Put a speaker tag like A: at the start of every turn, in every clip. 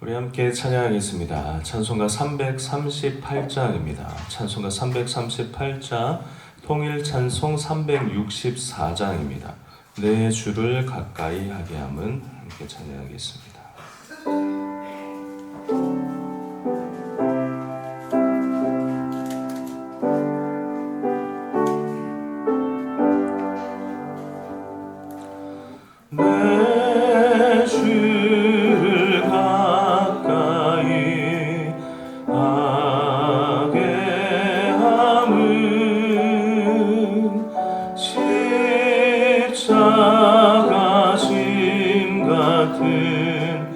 A: 우리 함께 찬양하겠습니다. 찬송가 338장입니다. 찬송가 338장, 통일 찬송 364장입니다. 내 주를 가까이 하게 함은 함께 찬양하겠습니다. 내 주를 가까이 하게 함은 십자가 짐 같은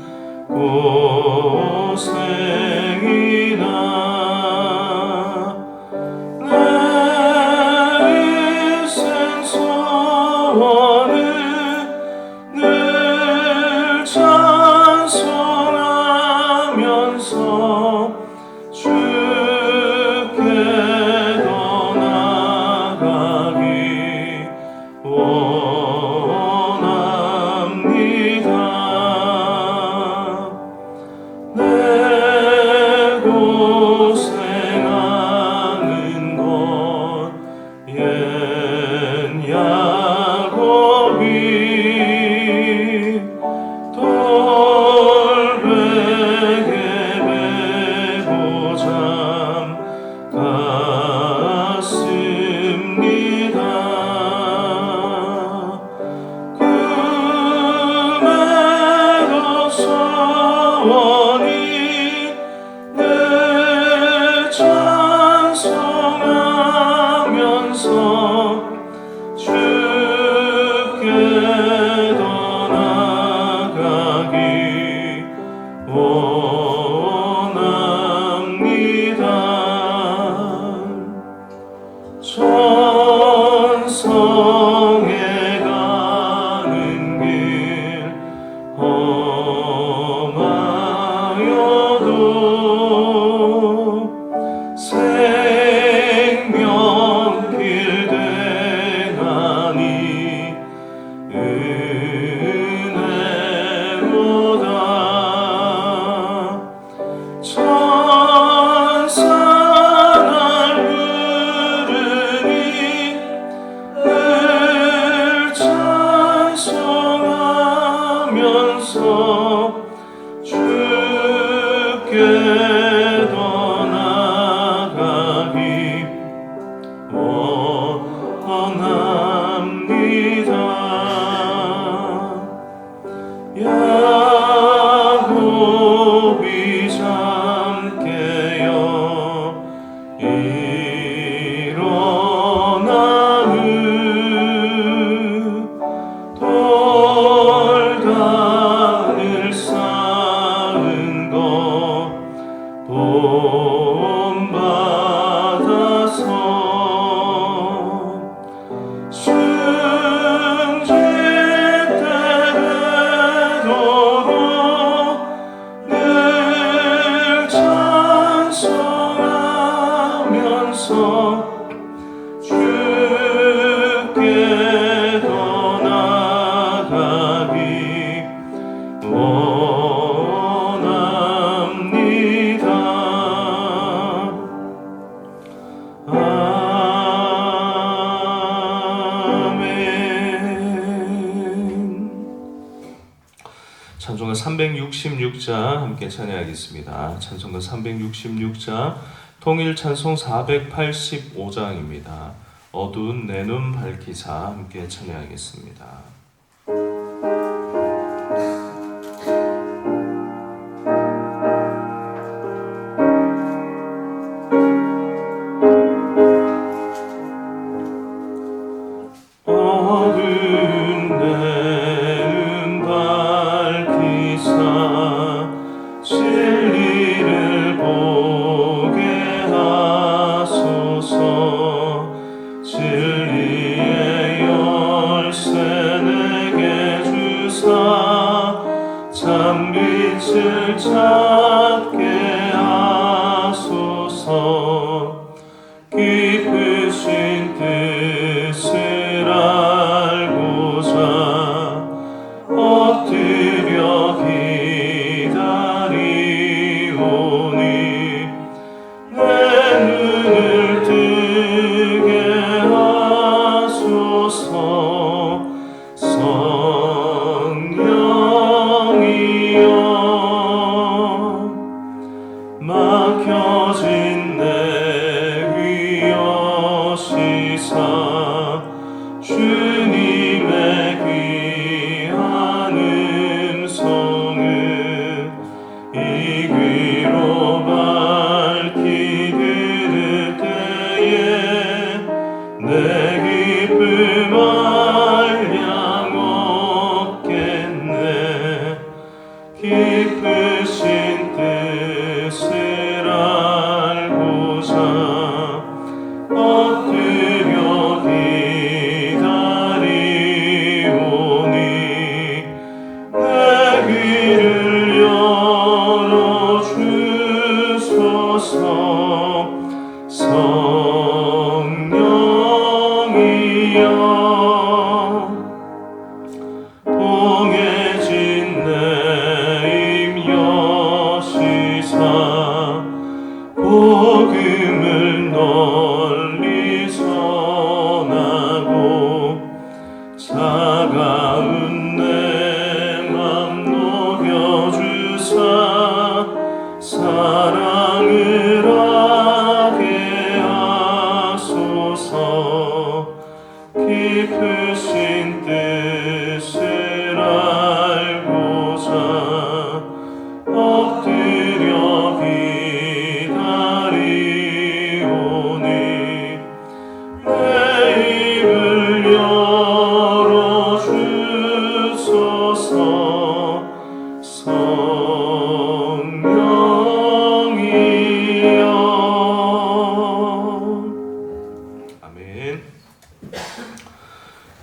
A: 고생이나 내 일생 소원을 늘 찬송하면서 주께 더 나아가기 원합니다. 내 고생하는 것 옛 야곱이 돌베개 메고 잠갔습니다. 꿈에도 소원이 늘 찬송하면서 주께 더 나아가기 원합니다. 천성에 가는 길 험하여도 생명길 되나니 은혜로다. 천사 날 부르니 늘 찬송하면서 주께 더 나아가기 원합니다. 야곱이 잠 깨어 일어나는 돌단을 쌓은 것 본받아서 승질 때 되도록 늘 찬송하면서 주께 더 나아가기 원합니다. 아멘. 찬송가 366장 함께 찬양하겠습니다. 찬송가 366장, 통일 찬송 485장입니다. 어두운 내 눈 밝히사 함께 찬양하겠습니다. 어두운 내 눈 밝히사 진리를 보게 하소서. 진리의 열쇠 내게 주사 참빛을 찾게 하소서. 깊으신 뜻을 알고자 엎드려 기다리 깊으신 뜻을 알고자 엎드려 기다리오니 내 귀를 열어주소서. 성령이여 봉해진 내 입 여시사 복음을 널리 전하고 차가운 내 맘 녹여주사 사랑을 하게 하소서. 깊으신 뜻을 알고자 엎드려 기다리오니 내 입을 열어주소서. 성령이여. 아멘.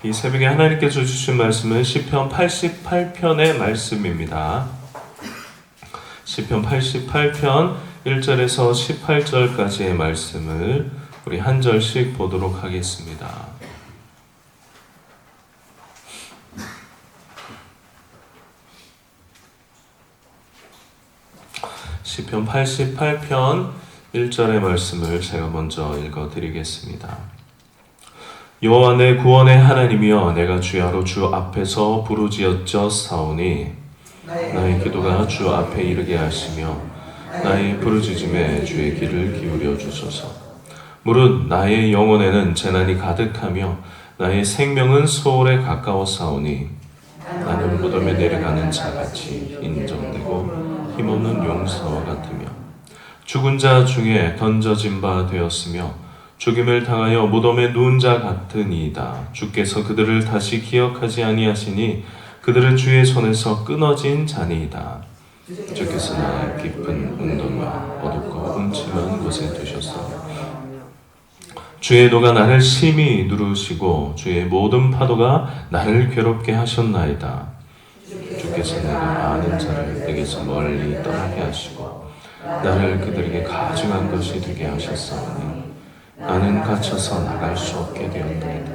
A: 이 새벽에 하나님께서 주신 말씀은 시편 88편의 말씀입니다. 시편 88편 1절에서 18절까지의 말씀을 우리 한 절씩 보도록 하겠습니다. 시편 88편 1절의 말씀을 제가 먼저 읽어드리겠습니다. 여호와 내 구원의 하나님이여 내가 주야로 주 앞에서 부르짖었사오니 나의 기도가 주 앞에 이르게 하시며 나의 부르짖음에 주의 귀를 기울여 주소서. 무릇 나의 영혼에는 재난이 가득하며 나의 생명은 소홀에 가까웠사오니 나는 무덤에 내려가는 자같이 인정되고 힘없는 용사와 같으며 죽은 자 중에 던져진 바 되었으며 죽임을 당하여 무덤에 누운 자 같으니이다. 주께서 그들을 다시 기억하지 아니하시니 그들은 주의 손에서 끊어진 자니이다. 주께서 나의 깊은 웅덩이와 어둡고 음침한 곳에 두셨으며 주의 노가 나를 심히 누르시고 주의 모든 파도가 나를 괴롭게 하셨나이다. 주께서 내가 아는 자를 내게서 멀리 떠나게 하시고 나를 그들에게 가증한 것이 되게 하셨사오니 나는 갇혀서 나갈 수 없게 되었나이다.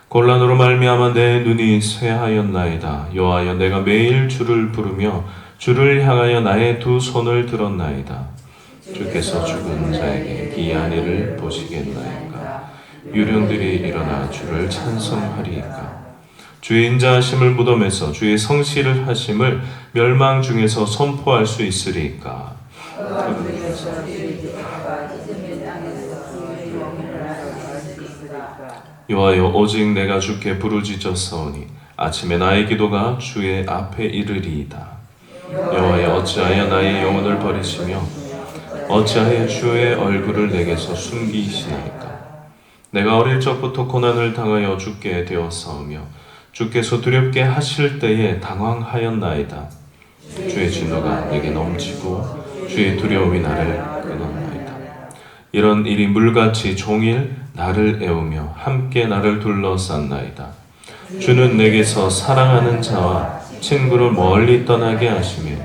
A: 곤란으로 말미암아 내 눈이 쇠하였나이다. 여호와여 내가 매일 주를 부르며 주를 향하여 나의 두 손을 들었나이다. 주께서 죽은 자에게 기이한 일을 보시겠나이까. 유령들이 일어나 주를 찬송하리이까. 주의 인자하심을 무덤에서 주의 성실을 하심을 멸망 중에서 선포할 수 있으리이까. 여호와여 오직 내가 주께 부르짖었사오니 아침에 나의 기도가 주의 앞에 이르리이다. 여호와여 어찌하여 나의 영혼을 버리시며 어찌하여 주의 얼굴을 내게서 숨기시나이까. 내가 어릴 적부터 고난을 당하여 죽게 되었사오며 주께서 두렵게 하실 때에 당황하였나이다. 주의 진노가 내게 넘치고 주의 두려움이 나를 끊었나이다. 이런 일이 물같이 종일 나를 애우며 함께 나를 둘러쌌나이다. 주는 내게서 사랑하는 자와 친구를 멀리 떠나게 하시며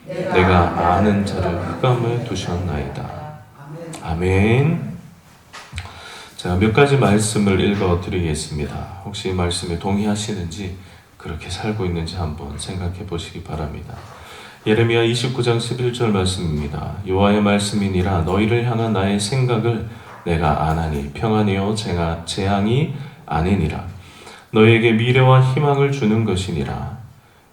A: 내가 아는 자를 흑암에 두셨나이다. 아멘. 제가 몇 가지 말씀을 읽어드리겠습니다. 혹시 말씀에 동의하시는지 그렇게 살고 있는지 한번 생각해 보시기 바랍니다. 예레미야 29장 11절 말씀입니다. 여호와의 말씀이니라 너희를 향한 나의 생각을 내가 아나니 평안이요 재앙이 아니니라. 너희에게 미래와 희망을 주는 것이니라.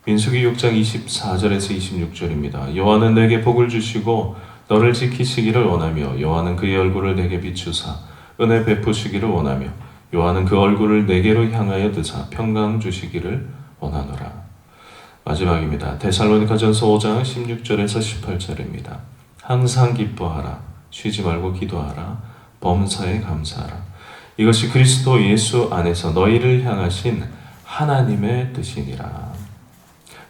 A: 민수기 6장 24절에서 26절입니다. 여호와는 내게 복을 주시고 너를 지키시기를 원하며 여호와는 그의 얼굴을 내게 비추사 은혜 베푸시기를 원하며 여호와는 그 얼굴을 내게로 향하여 드사 평강 주시기를 원하노라. 마지막입니다. 데살로니가전서 5장 16절에서 18절입니다. 항상 기뻐하라. 쉬지 말고 기도하라. 범사에 감사하라. 이것이 그리스도 예수 안에서 너희를 향하신 하나님의 뜻이니라.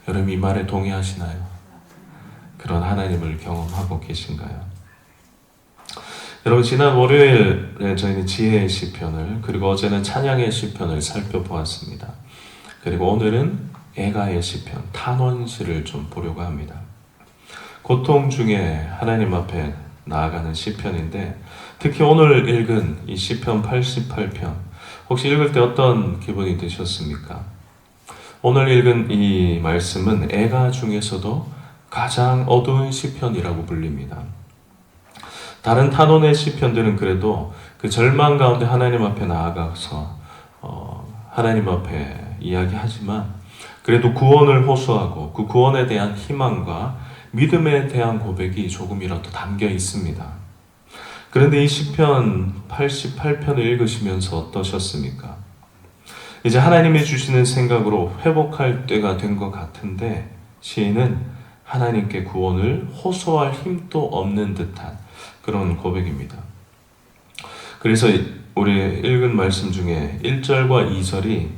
A: 여러분 이 말에 동의하시나요? 그런 하나님을 경험하고 계신가요? 여러분, 지난 월요일에 저희는 지혜의 시편을, 그리고 어제는 찬양의 시편을 살펴보았습니다. 그리고 오늘은 애가의 시편, 탄원시를 좀 보려고 합니다. 고통 중에 하나님 앞에 나아가는 시편인데, 특히 오늘 읽은 이 시편 88편, 혹시 읽을 때 어떤 기분이 드셨습니까? 오늘 읽은 이 말씀은 애가 중에서도 가장 어두운 시편이라고 불립니다. 다른 탄원의 시편들은 그래도 그 절망 가운데 하나님 앞에 나아가서 하나님 앞에 이야기하지만, 그래도 구원을 호소하고 그 구원에 대한 희망과 믿음에 대한 고백이 조금이라도 담겨 있습니다. 그런데 이 시편 88편을 읽으시면서 어떠셨습니까? 이제 하나님이 주시는 생각으로 회복할 때가 된 것 같은데, 시인은 하나님께 구원을 호소할 힘도 없는 듯한 그런 고백입니다. 그래서 우리 읽은 말씀 중에 1절과 2절이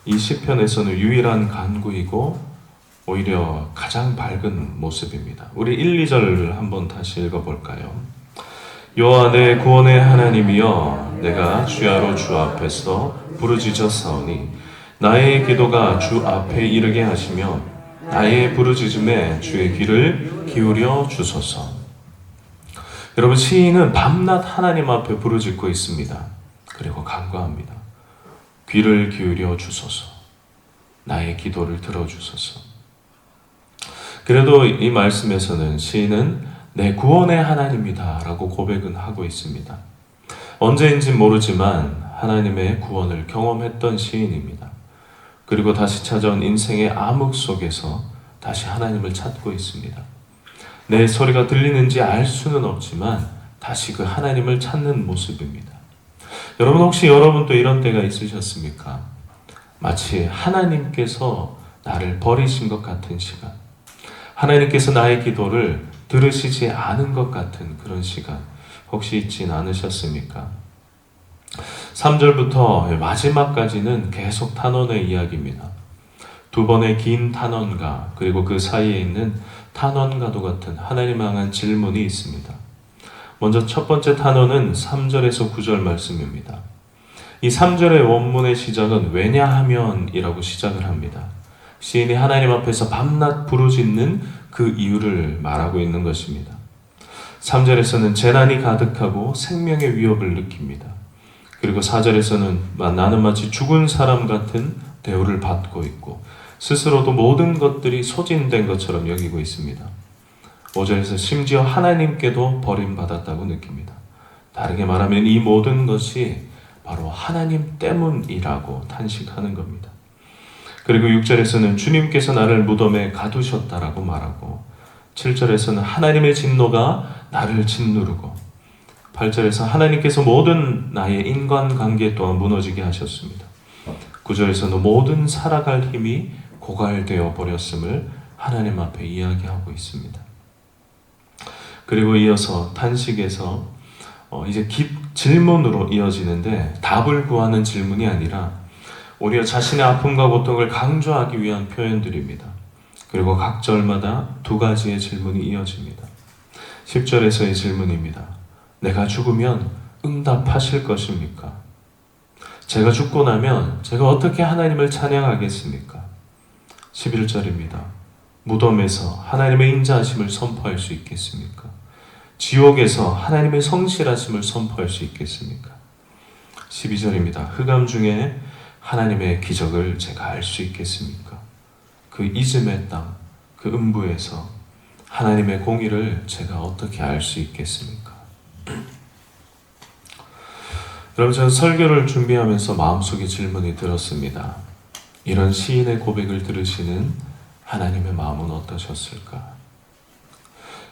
A: 이 시편에서는 유일한 간구이고 오히려 가장 밝은 모습입니다. 우리 1, 2절 한번 다시 읽어볼까요? 여호와 내 구원의 하나님이여, 내가 주야로 주 앞에서 부르짖었사오니 나의 기도가 주 앞에 이르게 하시며 나의 부르짖음에 주의 귀를 기울여 주소서. 여러분, 시인은 밤낮 하나님 앞에 부르짖고 있습니다. 그리고 간구합니다. 귀를 기울여 주소서. 나의 기도를 들어주소서. 그래도 이 말씀에서는 시인은 내 구원의 하나님이다 라고 고백은 하고 있습니다. 언제인지 모르지만 하나님의 구원을 경험했던 시인입니다. 그리고 다시 찾아온 인생의 암흑 속에서 다시 하나님을 찾고 있습니다. 내 소리가 들리는지 알 수는 없지만 다시 그 하나님을 찾는 모습입니다. 여러분, 혹시 여러분도 이런 때가 있으셨습니까? 마치 하나님께서 나를 버리신 것 같은 시간, 하나님께서 나의 기도를 들으시지 않은 것 같은 그런 시간 혹시 있진 않으셨습니까? 3절부터 마지막까지는 계속 탄원의 이야기입니다. 두 번의 긴 탄원가, 그리고 그 사이에 있는 탄원과도 같은 하나님 향한 질문이 있습니다. 먼저 첫 번째 탄원은 3절에서 9절 말씀입니다. 이 3절의 원문의 시작은 왜냐하면 이라고 시작을 합니다. 시인이 하나님 앞에서 밤낮 부르짖는 그 이유를 말하고 있는 것입니다. 3절에서는 재난이 가득하고 생명의 위협을 느낍니다. 그리고 4절에서는 나는 마치 죽은 사람 같은 대우를 받고 있고 스스로도 모든 것들이 소진된 것처럼 여기고 있습니다. 5절에서 심지어 하나님께도 버림받았다고 느낍니다. 다르게 말하면 이 모든 것이 바로 하나님 때문이라고 탄식하는 겁니다. 그리고 6절에서는 주님께서 나를 무덤에 가두셨다라고 말하고, 7절에서는 하나님의 진노가 나를 짓누르고, 8절에서 하나님께서 모든 나의 인간관계 또한 무너지게 하셨습니다. 9절에서는 모든 살아갈 힘이 고갈되어 버렸음을 하나님 앞에 이야기하고 있습니다. 그리고 이어서 탄식에서 이제 질문으로 이어지는데, 답을 구하는 질문이 아니라 오히려 자신의 아픔과 고통을 강조하기 위한 표현들입니다. 그리고 각 절마다 두 가지의 질문이 이어집니다. 10절에서의 질문입니다. 내가 죽으면 응답하실 것입니까? 제가 죽고 나면 제가 어떻게 하나님을 찬양하겠습니까? 11절입니다. 무덤에서 하나님의 인자하심을 선포할 수 있겠습니까? 지옥에서 하나님의 성실하심을 선포할 수 있겠습니까? 12절입니다. 흑암 중에 하나님의 기적을 제가 알 수 있겠습니까? 그 이즘의 땅, 그 음부에서 하나님의 공의를 제가 어떻게 알 수 있겠습니까? 여러분, 저는 설교를 준비하면서 마음속에 질문이 들었습니다. 이런 시인의 고백을 들으시는 하나님의 마음은 어떠셨을까?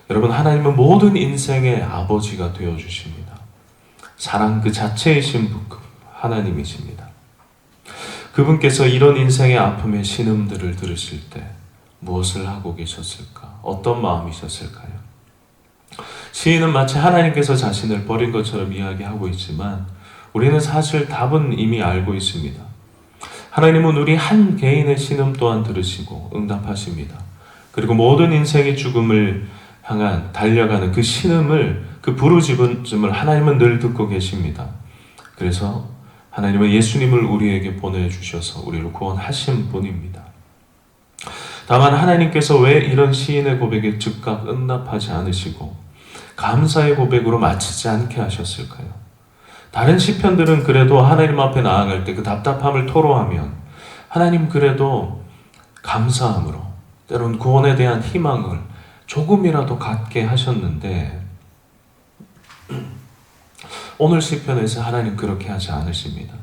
A: 여러분, 하나님은 모든 인생의 아버지가 되어주십니다. 사랑 그 자체이신 하나님이십니다. 그분께서 이런 인생의 아픔의 신음들을 들으실 때 무엇을 하고 계셨을까? 어떤 마음이셨을까요? 시인은 마치 하나님께서 자신을 버린 것처럼 이야기하고 있지만 우리는 사실 답은 이미 알고 있습니다. 하나님은 우리 한 개인의 신음 또한 들으시고 응답하십니다. 그리고 모든 인생의 죽음을 향한 달려가는 그 신음을, 그 부르짖음을 하나님은 늘 듣고 계십니다. 그래서 하나님은 예수님을 우리에게 보내주셔서 우리를 구원하신 분입니다. 다만 하나님께서 왜 이런 시인의 고백에 즉각 응답하지 않으시고 감사의 고백으로 마치지 않게 하셨을까요? 다른 시편들은 그래도 하나님 앞에 나아갈 때 그 답답함을 토로하면 하나님 그래도 감사함으로 때론 구원에 대한 희망을 조금이라도 갖게 하셨는데 오늘 시편에서 하나님 그렇게 하지 않으십니다.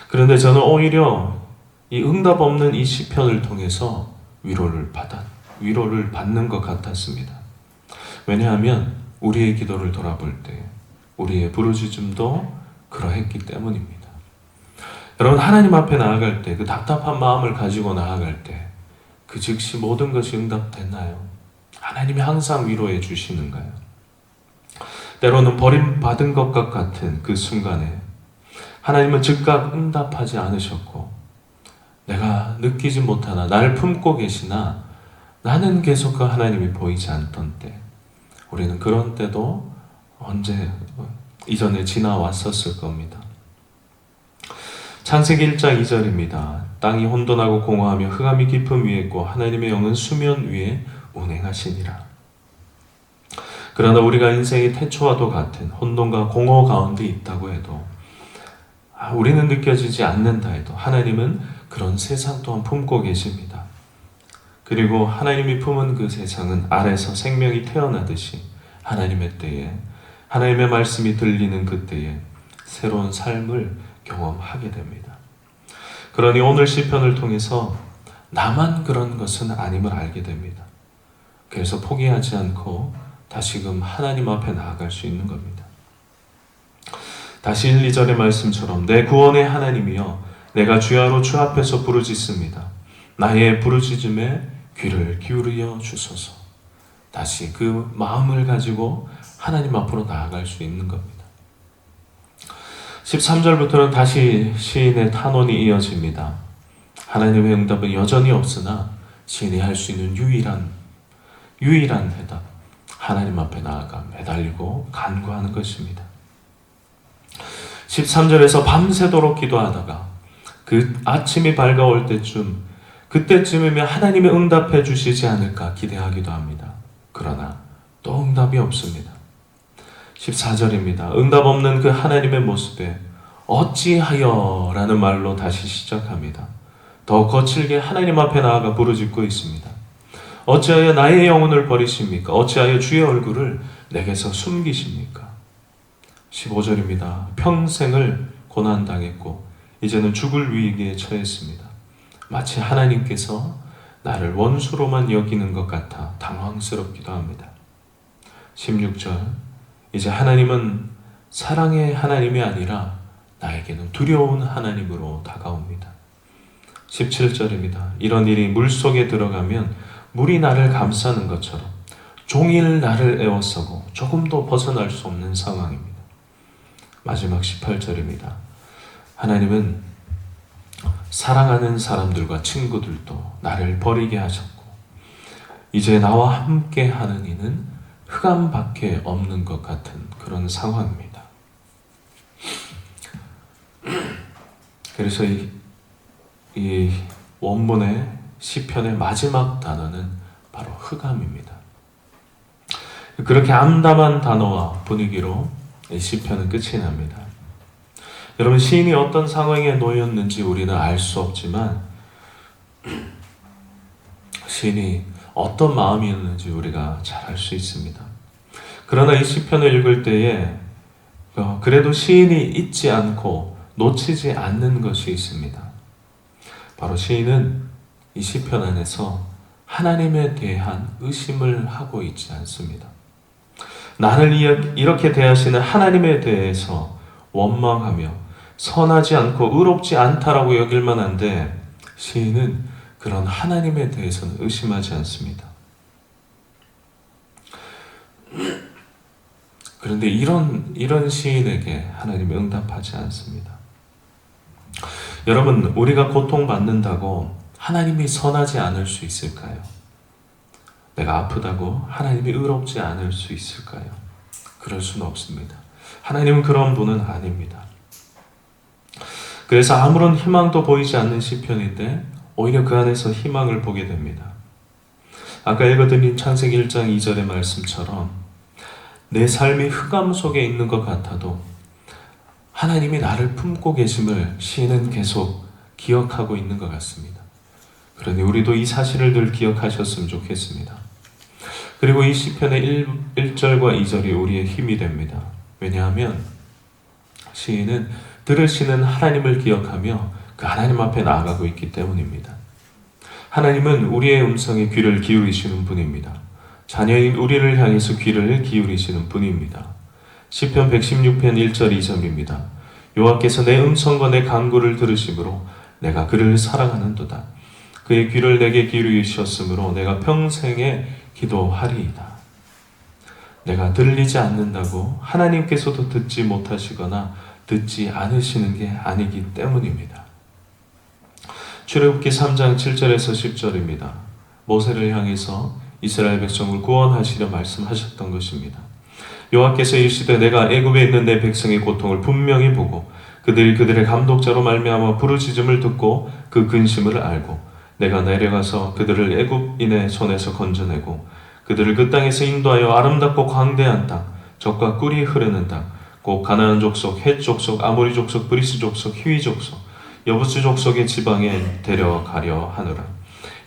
A: 그런데 저는 오히려 이 응답 없는 이 시편을 통해서 위로를 받는 것 같았습니다. 왜냐하면 우리의 기도를 돌아볼 때 우리의 부르짖음도 그러했기 때문입니다. 여러분, 하나님 앞에 나아갈 때, 그 답답한 마음을 가지고 나아갈 때 그 즉시 모든 것이 응답됐나요? 하나님이 항상 위로해 주시는가요? 때로는 버림받은 것과 같은 그 순간에 하나님은 즉각 응답하지 않으셨고 내가 느끼지 못하나 날 품고 계시나 나는 계속 그 하나님이 보이지 않던 때, 우리는 그런 때도 언제 이전에 지나왔었을 겁니다. 창세기 1장 2절입니다. 땅이 혼돈하고 공허하며 흑암이 깊음 위에 있고 하나님의 영은 수면 위에 운행하시니라. 그러나 우리가 인생의 태초와도 같은 혼돈과 공허 가운데 있다고 해도 우리는 느껴지지 않는다 해도 하나님은 그런 세상 또한 품고 계십니다. 그리고 하나님이 품은 그 세상은 아래서 생명이 태어나듯이 하나님의 때에, 하나님의 말씀이 들리는 그때에 새로운 삶을 경험하게 됩니다. 그러니 오늘 시편을 통해서 나만 그런 것은 아님을 알게 됩니다. 그래서 포기하지 않고 다시금 하나님 앞에 나아갈 수 있는 겁니다. 다시 1, 2절의 말씀처럼 내 구원의 하나님이여 내가 주야로 주 앞에서 부르짖습니다. 나의 부르짖음에 귀를 기울여 주소서. 다시 그 마음을 가지고 하나님 앞으로 나아갈 수 있는 겁니다. 13절부터는 다시 시인의 탄원이 이어집니다. 하나님의 응답은 여전히 없으나 시인이 할 수 있는 유일한 해답, 하나님 앞에 나아가 매달리고 간구하는 것입니다. 13절에서 밤새도록 기도하다가 그 아침이 밝아올 때쯤, 그때쯤이면 하나님이 응답해 주시지 않을까 기대하기도 합니다. 그러나 또 응답이 없습니다. 14절입니다. 응답 없는 그 하나님의 모습에 어찌하여 라는 말로 다시 시작합니다. 더 거칠게 하나님 앞에 나아가 부르짖고 있습니다. 어찌하여 나의 영혼을 버리십니까? 어찌하여 주의 얼굴을 내게서 숨기십니까? 15절입니다. 평생을 고난당했고 이제는 죽을 위기에 처했습니다. 마치 하나님께서 나를 원수로만 여기는 것 같아 당황스럽기도 합니다. 16절, 이제 하나님은 사랑의 하나님이 아니라 나에게는 두려운 하나님으로 다가옵니다. 17절입니다. 이런 일이 물속에 들어가면 물이 나를 감싸는 것처럼 종일 나를 에워싸고 조금도 벗어날 수 없는 상황입니다. 마지막 18절입니다. 하나님은 사랑하는 사람들과 친구들도 나를 버리게 하셨고 이제 나와 함께 하는 이는 흑암밖에 없는 것 같은 그런 상황입니다. 그래서 이 원문의 시편의 마지막 단어는 바로 흑암입니다. 그렇게 암담한 단어와 분위기로 이 시편은 끝이 납니다. 여러분, 시인이 어떤 상황에 놓였는지 우리는 알 수 없지만 시인이 어떤 마음이었는지 우리가 잘 알 수 있습니다. 그러나 이 시편을 읽을 때에 그래도 시인이 잊지 않고 놓치지 않는 것이 있습니다. 바로 시인은 이 시편 안에서 하나님에 대한 의심을 하고 있지 않습니다. 나를 이렇게 대하시는 하나님에 대해서 원망하며 선하지 않고 의롭지 않다라고 여길 만한데 시인은 그런 하나님에 대해서는 의심하지 않습니다. 그런데 이런 시인에게 하나님이 응답하지 않습니다. 여러분, 우리가 고통받는다고 하나님이 선하지 않을 수 있을까요? 내가 아프다고 하나님이 의롭지 않을 수 있을까요? 그럴 수는 없습니다. 하나님은 그런 분은 아닙니다. 그래서 아무런 희망도 보이지 않는 시편인데 오히려 그 안에서 희망을 보게 됩니다. 아까 읽어드린 창세기 1장 2절의 말씀처럼 내 삶이 흑암 속에 있는 것 같아도 하나님이 나를 품고 계심을 시인은 계속 기억하고 있는 것 같습니다. 그러니 우리도 이 사실을 늘 기억하셨으면 좋겠습니다. 그리고 이 시편의 1절과 2절이 우리의 힘이 됩니다. 왜냐하면 시인은 들으시는 하나님을 기억하며 그 하나님 앞에 나아가고 있기 때문입니다. 하나님은 우리의 음성에 귀를 기울이시는 분입니다. 자녀인 우리를 향해서 귀를 기울이시는 분입니다. 시편 116편 1절 2절입니다. 여호와께서 내 음성과 내 간구를 들으심으로 내가 그를 사랑하는도다. 그의 귀를 내게 기울이셨으므로 내가 평생에 기도하리이다. 내가 들리지 않는다고 하나님께서도 듣지 못하시거나 듣지 않으시는 게 아니기 때문입니다. 출애굽기 3장 7절에서 10절입니다. 모세를 향해서 이스라엘 백성을 구원하시려 말씀하셨던 것입니다. 여호와께서 이르시되 내가 애굽에 있는 내 백성의 고통을 분명히 보고 그들이 그들의 감독자로 말미암아 부르짖음을 듣고 그 근심을 알고 내가 내려가서 그들을 애굽인의 손에서 건져내고 그들을 그 땅에서 인도하여 아름답고 광대한 땅, 젖과 꿀이 흐르는 땅, 곧 가나안 족속, 헷 족속, 아모리 족속, 브리스 족속, 히위 족속, 여부스 족속의 지방에 데려가려 하노라.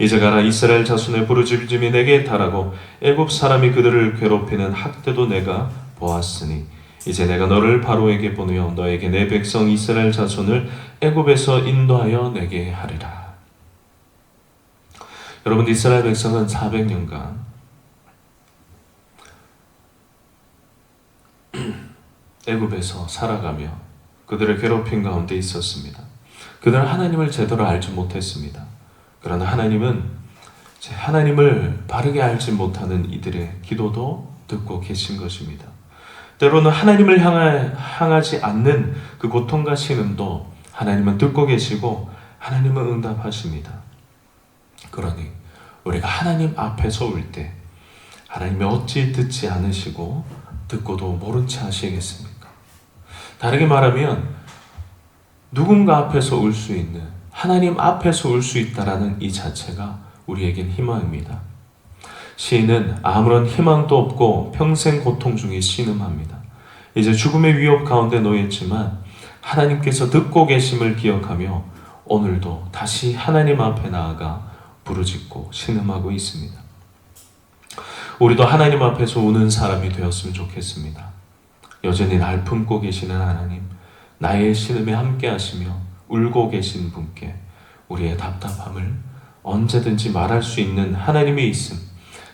A: 이제 가라. 이스라엘 자손의 부르짖음이 내게 달하고 애굽 사람이 그들을 괴롭히는 학대도 내가 보았으니 이제 내가 너를 바로에게 보내어 너에게 내 백성 이스라엘 자손을 애굽에서 인도하여 내게 하리라. 여러분, 이스라엘 백성은 400년간 애굽에서 살아가며 그들의 괴롭힘 가운데 있었습니다. 그들은 하나님을 제대로 알지 못했습니다. 그러나 하나님은 하나님을 바르게 알지 못하는 이들의 기도도 듣고 계신 것입니다. 때로는 하나님을 향하지 않는 그 고통과 신음도 하나님은 듣고 계시고 하나님은 응답하십니다. 그러니 우리가 하나님 앞에서 올 때 하나님이 어찌 듣지 않으시고 듣고도 모른 채 하시겠습니까? 다르게 말하면 누군가 앞에서 울 수 있는, 하나님 앞에서 울 수 있다라는 이 자체가 우리에겐 희망입니다. 시인은 아무런 희망도 없고 평생 고통 중에 신음합니다. 이제 죽음의 위협 가운데 놓였지만 하나님께서 듣고 계심을 기억하며 오늘도 다시 하나님 앞에 나아가 부르짖고 신음하고 있습니다. 우리도 하나님 앞에서 우는 사람이 되었으면 좋겠습니다. 여전히 날 품고 계시는 하나님, 나의 신음에 함께 하시며 울고 계신 분께 우리의 답답함을 언제든지 말할 수 있는 하나님이 있음,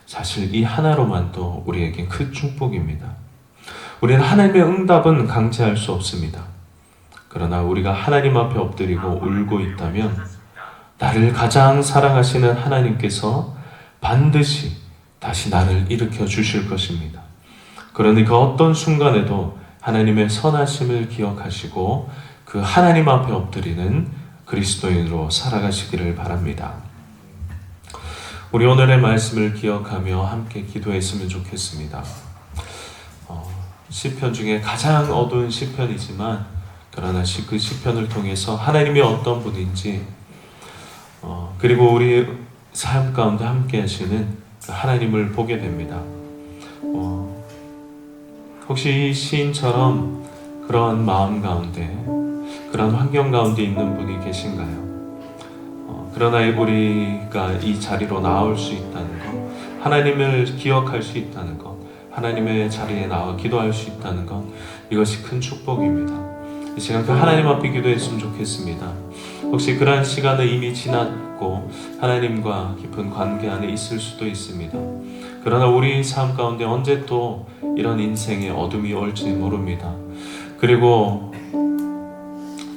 A: 사실 이 하나로만도 우리에겐 큰 축복입니다. 우리는 하나님의 응답은 강제할 수 없습니다. 그러나 우리가 하나님 앞에 엎드리고 울고 있다면 나를 가장 사랑하시는 하나님께서 반드시 다시 나를 일으켜 주실 것입니다. 그러니 그 어떤 순간에도 하나님의 선하심을 기억하시고 그 하나님 앞에 엎드리는 그리스도인으로 살아가시기를 바랍니다. 우리 오늘의 말씀을 기억하며 함께 기도했으면 좋겠습니다. 시편 중에 가장 어두운 시편이지만 그러나 그 시편을 통해서 하나님이 어떤 분인지 그리고 우리 삶 가운데 함께 하시는 그 하나님을 보게 됩니다. 혹시 이 시인처럼 그런 마음 가운데, 그런 환경 가운데 있는 분이 계신가요? 그러나 우리가 이 자리로 나올 수 있다는 것, 하나님을 기억할 수 있다는 것, 하나님의 자리에 나와 기도할 수 있다는 것, 이것이 큰 축복입니다. 이 시간 그 하나님 앞에 기도했으면 좋겠습니다. 혹시 그러한 시간은 이미 지났고 하나님과 깊은 관계 안에 있을 수도 있습니다. 그러나 우리 삶 가운데 언제 또 이런 인생의 어둠이 올지 모릅니다. 그리고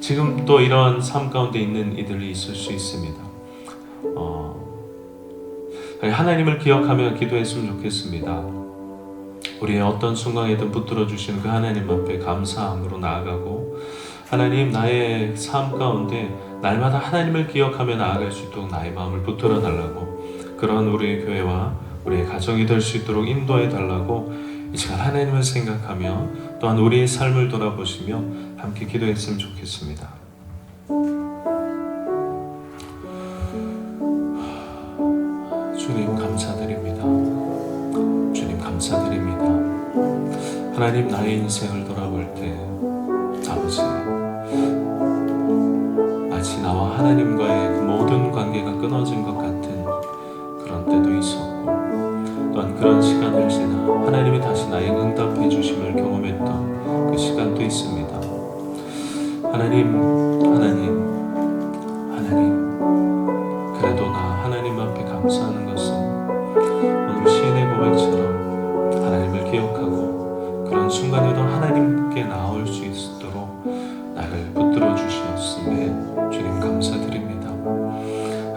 A: 지금 또 이러한 삶 가운데 있는 이들이 있을 수 있습니다. 하나님을 기억하며 기도했으면 좋겠습니다. 우리의 어떤 순간에든 붙들어 주시는 그 하나님 앞에 감사함으로 나아가고, 하나님, 나의 삶 가운데 날마다 하나님을 기억하며 나아갈 수 있도록 나의 마음을 붙들어 달라고, 그런 우리의 교회와 우리의 가정이 될 수 있도록 인도해 달라고 이 시간 하나님을 생각하며 또한 우리의 삶을 돌아보시며 함께 기도했으면 좋겠습니다. 주님 감사드립니다. 주님 감사드립니다. 하나님, 나의 인생을 돌아볼 때 아버지, 마치 나와 하나님과의 그 모든 관계가 끊어진 것 같은 그런 때도 있었고, 또한 그런 시간을 지나 하나님이 다시 나의 응답해 주심을 경험했던 그 시간도 있습니다. 하나님, 그래도 나 하나님 앞에 감사하는 것은 오늘 시인의 고백처럼 하나님을 기억하고 그런 순간에도 하나님께 나올 수 있도록 나를 붙들어 주셨음에 주님 감사드립니다.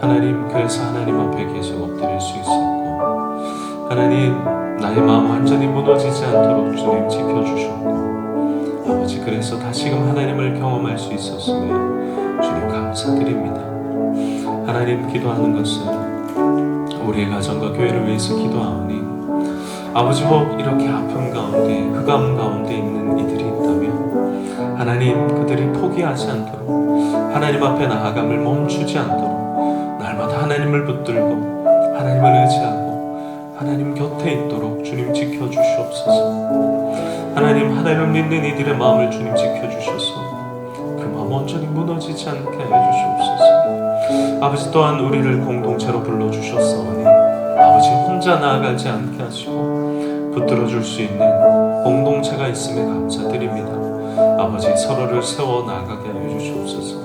A: 하나님, 그래서 하나님 앞에 계속 엎드릴 수 있었고, 하나님, 나의 마음 완전히 무너지지 않도록 주님 지켜주셨고, 아버지, 그래서 다시금 하나님을 경험할 수 있었음에 주님 감사드립니다. 하나님, 기도하는 것은 우리의 가정과 교회를 위해서 기도하오니, 아버지, 혹 이렇게 아픔 가운데 흑암 가운데 있는 이들이 있다면 하나님, 그들이 포기하지 않도록, 하나님 앞에 나아감을 멈추지 않도록 날마다 하나님을 붙들고 하나님을 의지하고 하나님 곁에 있도록 주님 지켜주시옵소서. 하나님을 믿는 이들의 마음을 주님 지켜주셔서 그 마음 온전히 무너지지 않게 하여 주시옵소서. 아버지, 또한 우리를 공동체로 불러주셨사오니 아버지, 혼자 나아가지 않게 하시고 붙들어줄 수 있는 공동체가 있음에 감사드립니다. 아버지, 서로를 세워 나가게 하여 주시옵소서.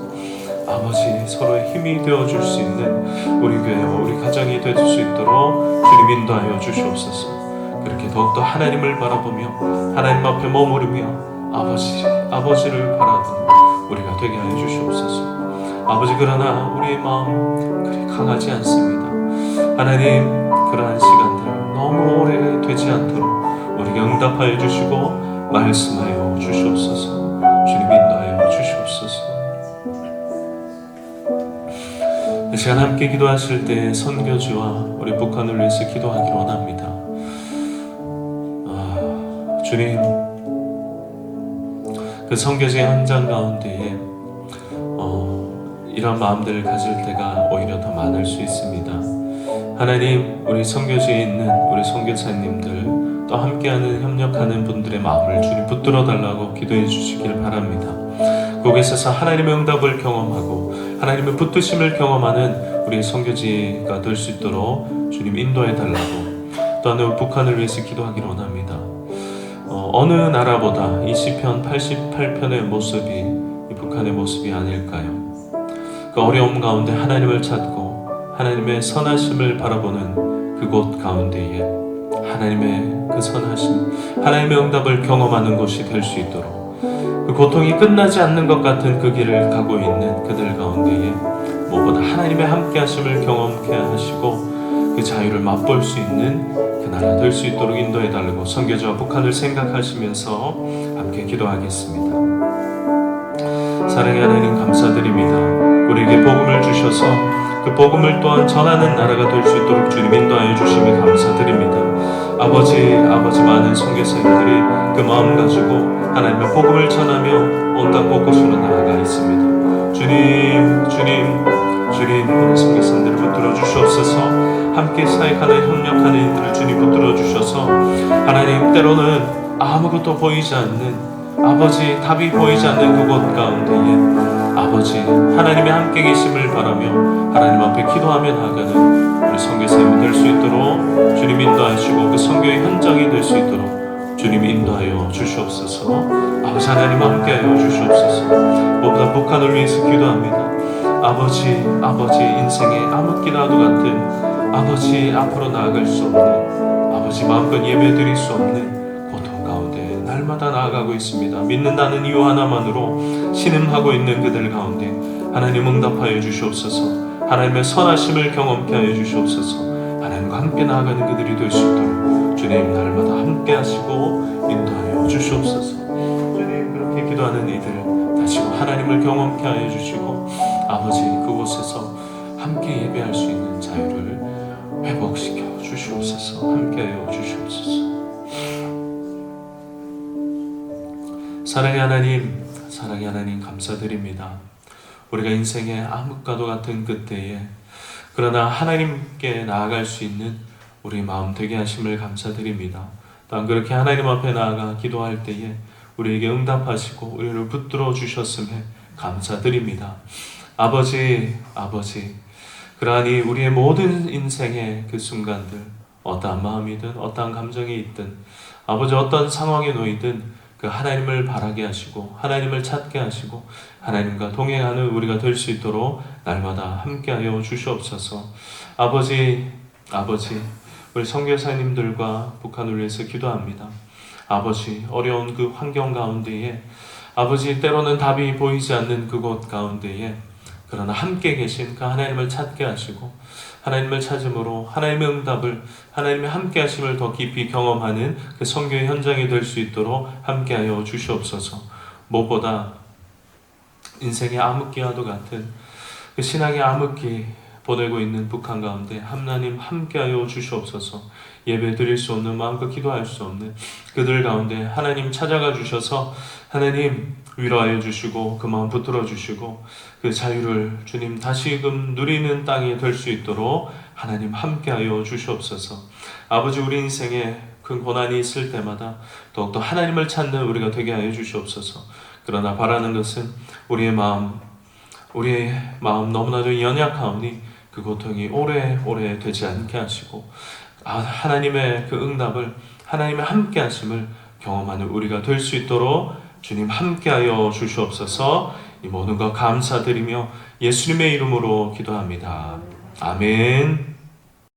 A: 아버지, 서로의 힘이 되어줄 수 있는 우리 교회와 우리 가정이 될 수 있도록 주님 인도하여 주시옵소서. 그렇게 더욱더 하나님을 바라보며 하나님 앞에 머무르며 아버지를 바라보는 우리가 되게 하여 주시옵소서. 아버지, 그러나 우리의 마음 그리 강하지 않습니다. 하나님, 그러한 시간들 너무 오래 되지 않도록 우리가 응답하여 주시고 말씀하여 주시옵소서. 주님 인도하여 주시옵소서. 이 시간 함께 기도하실 때 선교지와 우리 북한을 위해서 기도하기로 원합니다. 주님, 그 선교지의 현장 가운데에 이런 마음들을 가질 때가 오히려 더 많을 수 있습니다. 하나님, 우리 선교지에 있는 우리 선교사님들 또 함께하는 협력하는 분들의 마음을 주님 붙들어 달라고 기도해 주시길 바랍니다. 그곳에서 하나님의 응답을 경험하고 하나님의 붙드심을 경험하는 우리 선교지가 될 수 있도록 주님 인도해 달라고, 또한 북한을 위해서 기도하기를 원합니다. 어느 나라보다 이 시편 88편의 모습이 이 북한의 모습이 아닐까요? 그 어려움 가운데 하나님을 찾고 하나님의 선하심을 바라보는 그곳 가운데에 하나님의 그 선하심, 하나님의 응답을 경험하는 곳이 될 수 있도록, 그 고통이 끝나지 않는 것 같은 그 길을 가고 있는 그들 가운데에 무엇보다 하나님의 함께하심을 경험케 하시고 그 자유를 맛볼 수 있는 그 나라 될 수 있도록 인도해 달라고 선교지와 북한을 생각하시면서 함께 기도하겠습니다. 사랑의 하나님, 감사드립니다. 우리에게 복음을 주셔서 그 복음을 또한 전하는 나라가 될 수 있도록 주님 인도하여 주심에 감사드립니다. 아버지, 많은 선교사님들이 그 마음 가지고 하나님의 복음을 전하며 온갖 곳곳으로 나아가 있습니다. 주님, 우리 선교사님들을 붙들어 주시옵소서. 함께 사역하는 협력하는 이들을 주님 붙들어 주셔서 하나님, 때로는 아무것도 보이지 않는 아버지, 답이 보이지 않는 그곳 가운데에 아버지, 하나님의 함께 계심을 바라며 하나님 앞에 기도하며 나아가는 우리 선교사님이 될 수 있도록 주님 인도하시고 그 선교의 현장이 될 수 있도록 주님 인도하여 주시옵소서. 아버지, 하나님 함께하여 주시옵소서. 무엇보다 북한을 위해서 기도합니다. 아버지, 인생의 아무끼라도 같은 아버지, 앞으로 나아갈 수 없는 아버지, 마음껏 예배드릴 수 없는 고통 가운데 날마다 나아가고 있습니다. 믿는다는 이유 하나만으로 신음하고 있는 그들 가운데 하나님 응답하여 주시옵소서. 하나님의 선하심을 경험케 하여 주시옵소서. 하나님과 함께 나아가는 그들이 될 수 있도록 주님 날마다 함께 하시고 인도하여 주시옵소서. 주님, 그렇게 기도하는 이들 다시금 하나님을 경험케 하여 주시고 아버지, 그곳에서 함께 예배할 수 있는 자유를 회복시켜 주시옵소서. 함께하여 주시옵소서. 사랑의 하나님 감사드립니다. 우리가 인생의 암흑과도 같은 그때에 그러나 하나님께 나아갈 수 있는 우리 마음 되게 하심을 감사드립니다. 또한 그렇게 하나님 앞에 나아가 기도할 때에 우리에게 응답하시고 우리를 붙들어 주셨음에 감사드립니다. 아버지, 그러하니 우리의 모든 인생의 그 순간들, 어떠한 마음이든 어떠한 감정이 있든 아버지 어떤 상황에 놓이든 그 하나님을 바라게 하시고 하나님을 찾게 하시고 하나님과 동행하는 우리가 될 수 있도록 날마다 함께하여 주시옵소서. 아버지, 우리 선교사님들과 북한을 위해서 기도합니다. 아버지, 어려운 그 환경 가운데에 아버지, 때로는 답이 보이지 않는 그곳 가운데에 그러나 함께 계신 그 하나님을 찾게 하시고 하나님을 찾음으로 하나님의 응답을, 하나님의 함께 하심을 더 깊이 경험하는 그 선교의 현장이 될 수 있도록 함께하여 주시옵소서. 무엇보다 인생의 암흑기와도 같은 그 신앙의 암흑기 보내고 있는 북한 가운데 하나님 함께하여 주시옵소서. 예배 드릴 수 없는, 마음껏 기도할 수 없는 그들 가운데 하나님 찾아가 주셔서 하나님 위로하여 주시고 그 마음 붙들어 주시고 그 자유를 주님 다시금 누리는 땅이 될 수 있도록 하나님 함께하여 주시옵소서. 아버지, 우리 인생에 큰 고난이 있을 때마다 더욱더 하나님을 찾는 우리가 되게 하여 주시옵소서. 그러나 바라는 것은 우리의 마음 너무나도 연약하오니 그 고통이 오래 되지 않게 하시고 하나님의 그 응답을, 하나님의 함께 하심을 경험하는 우리가 될 수 있도록 주님 함께하여 주시옵소서. 이 모든 것 감사드리며 예수님의 이름으로 기도합니다. 아멘.